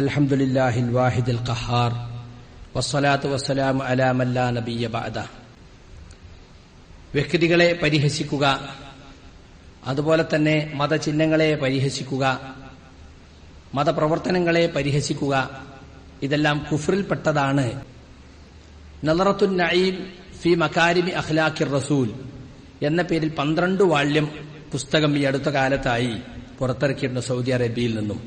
അൽഹംദുലില്ലാഹിൽ വാഹിദിൽ ഖഹാർ വസ്സലാത്തു വസ്സലാമു അലാ മൻ ലാ നബിയ്യ ബഅദ. വ്യക്തികളെ പരിഹസിക്കുക, അതുപോലെ തന്നെ മതചിഹ്നങ്ങളെ പരിഹസിക്കുക, മതപ്രവർത്തനങ്ങളെ പരിഹസിക്കുക, ഇതെല്ലാം കുഫ്റിൽപ്പെട്ടതാണ്. നളറത്തുൻ നഈം ഫി മകാരിമി അഖ്ലാഖിർ റസൂൽ എന്ന പേരിൽ 12 വാള്യം പുസ്തകം ഈ അടുത്ത കാലത്തായി പുറത്തിറക്കിയിട്ടുണ്ട് സൗദി അറേബ്യയിൽ നിന്നും.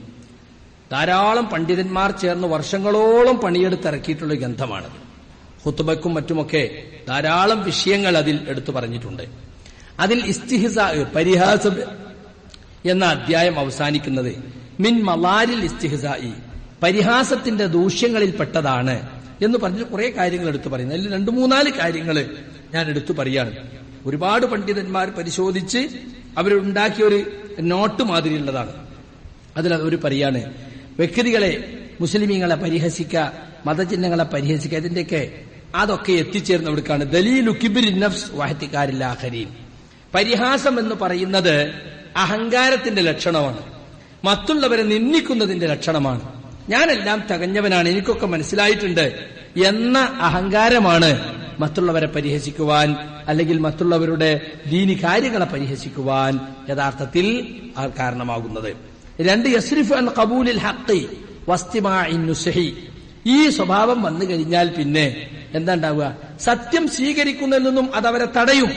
ധാരാളം പണ്ഡിതന്മാർ ചേർന്ന് വർഷങ്ങളോളം പണിയെടുത്തിറക്കിയിട്ടുള്ള ഗ്രന്ഥമാണത്. ഖുതുബക്കും മറ്റുമൊക്കെ ധാരാളം വിഷയങ്ങൾ അതിൽ എടുത്തു പറഞ്ഞിട്ടുണ്ട്. അതിൽ ഇസ്തിഹ്സാ, പരിഹാസം എന്ന അധ്യായം അവസാനിക്കുന്നത് മിൻ മലാരിൽ ഇസ്തിഹ്സാഇ, പരിഹാസത്തിന്റെ ദൂഷ്യങ്ങളിൽപ്പെട്ടതാണ് എന്ന് പറഞ്ഞ് കുറെ കാര്യങ്ങൾ എടുത്തു പറയുന്നു. അതിൽ 2-3-4 കാര്യങ്ങൾ ഞാൻ എടുത്തു പറയാണ്. ഒരുപാട് പണ്ഡിതന്മാർ പരിശോധിച്ച് അവരുണ്ടാക്കിയ ഒരു നോട്ട് മാതിരിയുള്ളതാണ്. അതിൽ ഒരു പറയാണ്, വ്യക്തികളെ, മുസ്ലിമീങ്ങളെ പരിഹസിക്കുക, മതചിഹ്നങ്ങളെ പരിഹസിക്കുക, ഇതിന്റെയൊക്കെ അതൊക്കെ എത്തിച്ചേർന്ന് എവിടേക്കാണ്? ദലീലു കിബ്രി നഫ്സ് വഹ്തികാരിൽ ആഖരീൻ. പരിഹാസം എന്ന് പറയുന്നത് അഹങ്കാരത്തിന്റെ ലക്ഷണമാണ്, മറ്റുള്ളവരെ നിന്ദിക്കുന്നതിന്റെ ലക്ഷണമാണ്. ഞാനെല്ലാം തികഞ്ഞവനാണ്, എനിക്കൊക്കെ മനസ്സിലായിട്ടുണ്ട് എന്ന അഹങ്കാരമാണ് മറ്റുള്ളവരെ പരിഹസിക്കുവാൻ, അല്ലെങ്കിൽ മറ്റുള്ളവരുടെ ദീനി കാര്യങ്ങളെ പരിഹസിക്കുവാൻ യഥാർത്ഥത്തിൽ കാരണമാകുന്നത്. 2, യസ്രിഫു അൻ ഖബൂലിൽ ഹഖ് വസ്തിമാഇൻ നുസ്ഹി. ഈ സ്വഭാവം വന്നു കഴിഞ്ഞാൽ പിന്നെ എന്താ ഉണ്ടാവുക? സത്യം സ്വീകരിക്കുന്നതിൽ നിന്നും അതവരെ തടയും,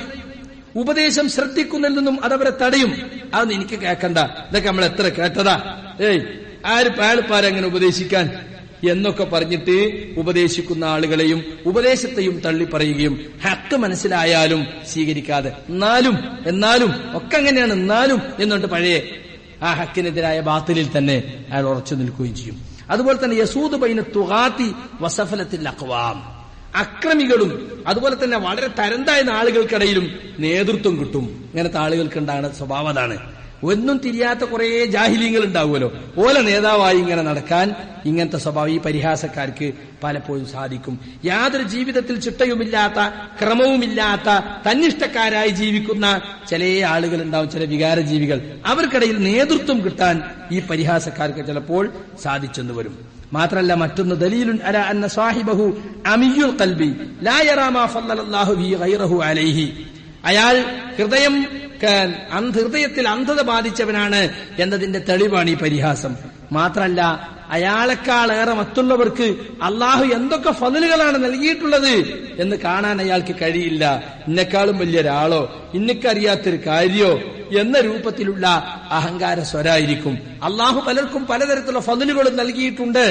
ഉപദേശം ശ്രദ്ധിക്കുന്നതിൽ നിന്നും അതവരെ തടയും. അതൊന്നും എനിക്ക് കേൾക്കണ്ട, ഇതൊക്കെ നമ്മൾ എത്ര കേട്ടതാ, അയാൾപ്പാരെങ്ങനെ ഉപദേശിക്കാൻ എന്നൊക്കെ പറഞ്ഞിട്ട് ഉപദേശിക്കുന്ന ആളുകളെയും ഉപദേശത്തെയും തള്ളിപ്പറയുകയും ഹക്ക് മനസ്സിലായാലും സ്വീകരിക്കാതെ എന്നാലും ഒക്കെ അങ്ങനെയാണ്, എന്നാലും എന്നുകൊണ്ട് പഴയ ആ ഹക്കിനെതിരായ ബാത്തിലിൽ തന്നെ അയാൾ ഉറച്ചു നിൽക്കുകയും ചെയ്യും. അതുപോലെ തന്നെ യസൂദ് ബൈന തുഗാത്തി വസഫലത്തിൽ അഖ്വാം, അക്രമികളും അതുപോലെ തന്നെ വളരെ തരംതാഴ്ന്ന ആളുകൾക്കിടയിലും നേതൃത്വം കിട്ടും. ഇങ്ങനത്തെ ആളുകൾക്കുണ്ടാകുന്ന സ്വഭാവം അതാണ്. ഒന്നും തിരിയാത്ത കുറെ ജാഹിലീങ്ങൾ ഉണ്ടാവുമല്ലോ, ഓല നേതാവായി ഇങ്ങനെ നടക്കാൻ ഇങ്ങനത്തെ സ്വഭാവം ഈ പരിഹാസക്കാർക്ക് പലപ്പോഴും സാധിക്കും. യാതൊരു ജീവിതത്തിൽ ചിട്ടയുമില്ലാത്ത, ക്രമവുമില്ലാത്ത, തന്നിഷ്ടക്കാരായി ജീവിക്കുന്ന ചില ആളുകൾ ഉണ്ടാവും, ചില വികാരജീവികൾ. അവർക്കിടയിൽ നേതൃത്വം കിട്ടാൻ ഈ പരിഹാസക്കാർക്ക് ചിലപ്പോൾ സാധിച്ചെന്ന് വരും. മാത്രല്ല, മറ്റൊന്ന് ദലീലുൻ അലാ അന്ന സാഹിബഹു അമിയുൽ ഖൽബി ലാ യറാ മാ ഫളലല്ലാഹു ബി ഗൈറഹു അലൈഹി. അയാൾ ഹൃദയത്തിൽ അന്ധത ബാധിച്ചവനാണ് എന്നതിന്റെ തെളിവാണ് ഈ പരിഹാസം. മാത്രല്ല, അയാളെക്കാളേറെ മറ്റുള്ളവർക്ക് അള്ളാഹു എന്തൊക്കെ ഫضലുകളാണ് നൽകിയിട്ടുള്ളത് എന്ന് കാണാൻ അയാൾക്ക് കഴിയില്ല. ഇന്നെക്കാളും വലിയൊരാളോ ഇന്നക്കറിയാത്തൊരു കാര്യോ എന്ന രൂപത്തിലുള്ള അഹങ്കാര സ്വരായിരിക്കും. അള്ളാഹു പലർക്കും പലതരത്തിലുള്ള ഫضലുകളും നൽകിയിട്ടുണ്ട്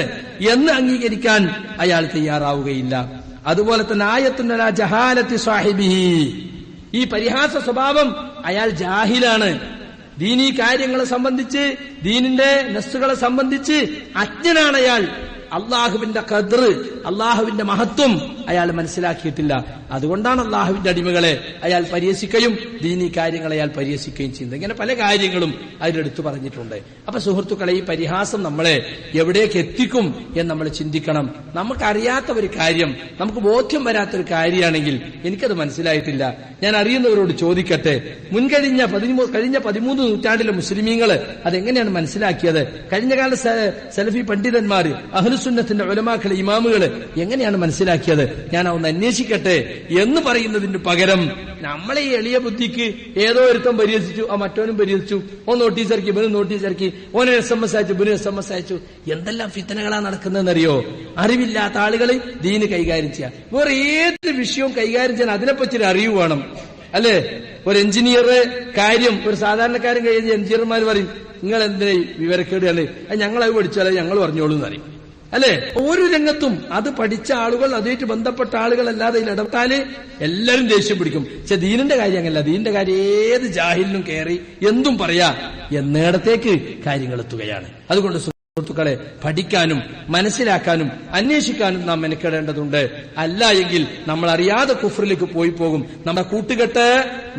എന്ന് അംഗീകരിക്കാൻ അയാൾ തയ്യാറാവുകയില്ല. അതുപോലെ തന്നെ ആയത്തുൻ അലാ ജഹാലത്തി സാഹിബിഹി, ഈ പരിഹാസ സ്വഭാവം, അയാൾ ജാഹിലാണ്. ദീനീ കാര്യങ്ങളെ സംബന്ധിച്ച്, ദീനിന്റെ നസ്സുകളെ സംബന്ധിച്ച് അജ്ഞനാണ് അയാൾ. അള്ളാഹുവിന്റെ ഖദ്ർ, അള്ളാഹുവിന്റെ മഹത്വം അയാൾ മനസ്സിലാക്കിയിട്ടില്ല. അതുകൊണ്ടാണ് അള്ളാഹുവിന്റെ അടിമകളെ അയാൾ പരിഹസിക്കുകയും ദീനീ കാര്യങ്ങളെ അയാൾ പരിഹസിക്കുകയും ചെയ്യുന്നത്. ഇങ്ങനെ പല കാര്യങ്ങളും അതിലെടുത്തു പറഞ്ഞിട്ടുണ്ട്. അപ്പൊ സുഹൃത്തുക്കളെ, ഈ പരിഹാസം നമ്മളെ എവിടേക്ക് എത്തിക്കും എന്ന് നമ്മൾ ചിന്തിക്കണം. നമുക്കറിയാത്ത ഒരു കാര്യം, നമുക്ക് ബോധ്യം വരാത്തൊരു കാര്യമാണെങ്കിൽ, എനിക്കത് മനസ്സിലായിട്ടില്ല, ഞാൻ അറിയുന്നവരോട് ചോദിക്കട്ടെ, കഴിഞ്ഞ 13 നൂറ്റാണ്ടിലെ മുസ്ലിമീങ്ങൾ അതെങ്ങനെയാണ് മനസ്സിലാക്കിയത്? കഴിഞ്ഞ കാല സലഫി പണ്ഡിതന്മാർ, അഹ്ലുസുന്നത്തിന്റെ ഉലമാക്കളെ, ഇമാമുകള് എങ്ങനെയാണ് മനസ്സിലാക്കിയത്? ഞാൻ ഒന്ന് അന്വേഷിക്കട്ടെ എന്ന് പറയുന്നതിന് പകരം നമ്മളെ ഈ എളിയ ബുദ്ധിക്ക് ഏതോ ഒരുത്തം പരിഹസിച്ചു, ആ മറ്റോനും പരിഹസിച്ചു, ഓൻ നോട്ടീസ് ഇറക്കി, ഇവനും നോട്ടീസ് ഇറക്കി, ഓനെ SMS അയച്ചു, ഇവനും SMS അയച്ചു. എന്തെല്ലാം ഫിത്തനകളാണ് നടക്കുന്നതെന്നറിയോ? അറിവില്ലാത്ത ആളുകൾ ദീന് കൈകാര്യം ചെയ്യാം. വേറെ ഏത് വിഷയവും കൈകാര്യം ചെയ്യാൻ അതിനെപ്പറ്റി ഒരു അറിവ് വേണം, അല്ലേ? ഒരു എഞ്ചിനീയർ കാര്യം ഒരു സാധാരണക്കാരൻ കഴിഞ്ഞ എഞ്ചിനീയർമാർ പറയും, നിങ്ങൾ എന്തിനാ വിവരക്കേട്, അല്ലേ, ഞങ്ങളത് പഠിച്ചാലേ ഞങ്ങൾ പറഞ്ഞോളൂ എന്നറിയും, അല്ലെ? ഒരു രംഗത്തും അത് പഠിച്ച ആളുകൾ, അതുമായിട്ട് ബന്ധപ്പെട്ട ആളുകൾ അല്ലാതെ ഇതിൽ ഇടപെട്ടാല് എല്ലാവരും ദേഷ്യം പിടിക്കും. പക്ഷെ ദീനിന്റെ കാര്യം അങ്ങനല്ല. ദീനിന്റെ കാര്യം ഏത് ജാഹിലിനും കയറി എന്തും പറയാ എന്നിടത്തേക്ക് കാര്യങ്ങൾ എത്തുകയാണ്. അതുകൊണ്ട് സുഹൃത്തുക്കളെ, പഠിക്കാനും മനസ്സിലാക്കാനും അന്വേഷിക്കാനും നാം മെനക്കെടേണ്ടതുണ്ട്. അല്ല എങ്കിൽ നമ്മൾ അറിയാതെ കുഫ്റിലേക്ക് പോയി പോകും. നമ്മുടെ കൂട്ടുകെട്ട്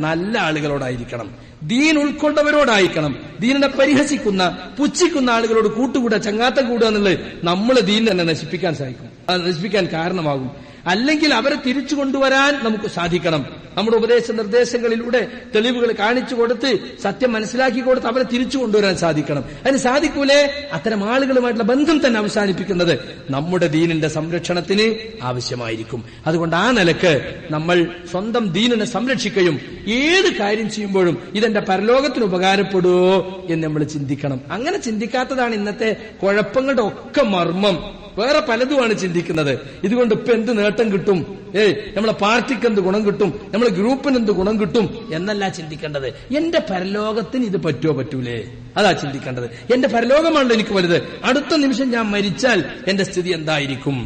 നല്ല ആളുകളോടായിരിക്കണം, ദീൻ ഉൾക്കൊണ്ടവരോടായിരിക്കണം. ദീനിനെ പരിഹസിക്കുന്ന, പുച്ഛിക്കുന്ന ആളുകളോട് കൂട്ടുകൂടുക, ചങ്ങാത്തം കൂടുക എന്നുള്ളത് നമ്മൾ ദീൻ തന്നെ നശിപ്പിക്കാൻ കാരണമാകും. അല്ലെങ്കിൽ അവരെ തിരിച്ചു കൊണ്ടുവരാൻ നമുക്ക് സാധിക്കണം. നമ്മുടെ ഉപദേശ നിർദ്ദേശങ്ങളിലൂടെ തെളിവുകൾ കാണിച്ചു കൊടുത്ത് സത്യം മനസ്സിലാക്കി കൊടുത്ത് അവരെ തിരിച്ചു കൊണ്ടുവരാൻ സാധിക്കണം. അതിന് സാധിക്കൂലേ? അത്തരം ആളുകളുമായിട്ടുള്ള ബന്ധം തന്നെ അവസാനിപ്പിക്കുന്നത് നമ്മുടെ ദീനിന്റെ സംരക്ഷണത്തിന് ആവശ്യമായിരിക്കും. അതുകൊണ്ട് ആ നിലക്ക് നമ്മൾ സ്വന്തം ദീനിനെ സംരക്ഷിക്കുകയും ഏത് കാര്യം ചെയ്യുമ്പോഴും ഇതെന്റെ പരലോകത്തിന് ഉപകാരപ്പെടുമോ എന്ന് നമ്മൾ ചിന്തിക്കണം. അങ്ങനെ ചിന്തിക്കാത്തതാണ് ഇന്നത്തെ കുഴപ്പങ്ങളുടെ ഒക്കെ മർമ്മം. വേറെ പലതുമാണ് ചിന്തിക്കുന്നത്. ഇതുകൊണ്ട് ഇപ്പൊ എന്ത് നേട്ടം കിട്ടും, നമ്മളെ പാർട്ടിക്ക് എന്ത് ഗുണം കിട്ടും, നമ്മളെ ഗ്രൂപ്പിന് എന്ത് ഗുണം കിട്ടും എന്നല്ല ചിന്തിക്കേണ്ടത്. എന്റെ പരലോകത്തിന് ഇത് പറ്റുമോ പറ്റൂലേ, അതാ ചിന്തിക്കേണ്ടത്. എന്റെ പരലോകമാണല്ലോ എനിക്ക് വലുത്. അടുത്ത നിമിഷം ഞാൻ മരിച്ചാൽ എന്റെ സ്ഥിതി എന്തായിരിക്കും?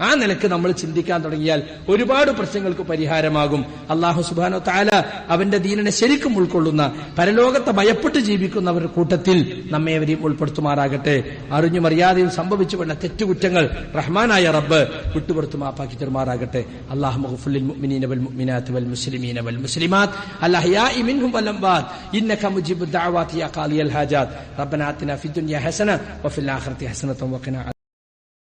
ആ നിലക്ക് നമ്മൾ ചിന്തിക്കാൻ തുടങ്ങിയാൽ ഒരുപാട് പ്രശ്നങ്ങൾക്ക് പരിഹാരമാകും. അല്ലാഹു സുബ്ഹാനഹു വ തആല അവന്റെ ദീനിനെ ശരിക്കും ഉൾക്കൊള്ളുന്ന, പരലോകത്തെ ഭയപ്പെട്ട് ജീവിക്കുന്നവരുടെ കൂട്ടത്തിൽ നമ്മേവരെയും ഉൾപ്പെടുത്തുമാറാകട്ടെ. അറിഞ്ഞും അറിയാതെയും സംഭവിച്ചു വന്ന തെറ്റുകുറ്റങ്ങൾ റഹ്മാനായ റബ്ബ് വിട്ടുപുറത്തു മാപ്പാക്കി തരുമാറാകട്ടെ. അല്ലാഹുമ്മ ഗ്ഫിർ ലിൽ മുഅ്മിനീന വൽ മുഅ്മിനാത്തി വൽ മുസ്ലിമീന വൽ മുസ്ലിമാത്ത് അൽ അഹ്യാഇ മിൻഹും വൽ അംവാത് ഇന്നക മുജീബുദ് ദഅവാതി യാ ഖാലിയൽ ഹാജാത്ത് റബ്ബനാ ആതിനാ ഫിദ് ദുനിയ ഹസന വഫിൽ ആഖിറതി ഹസനത വഖിനാ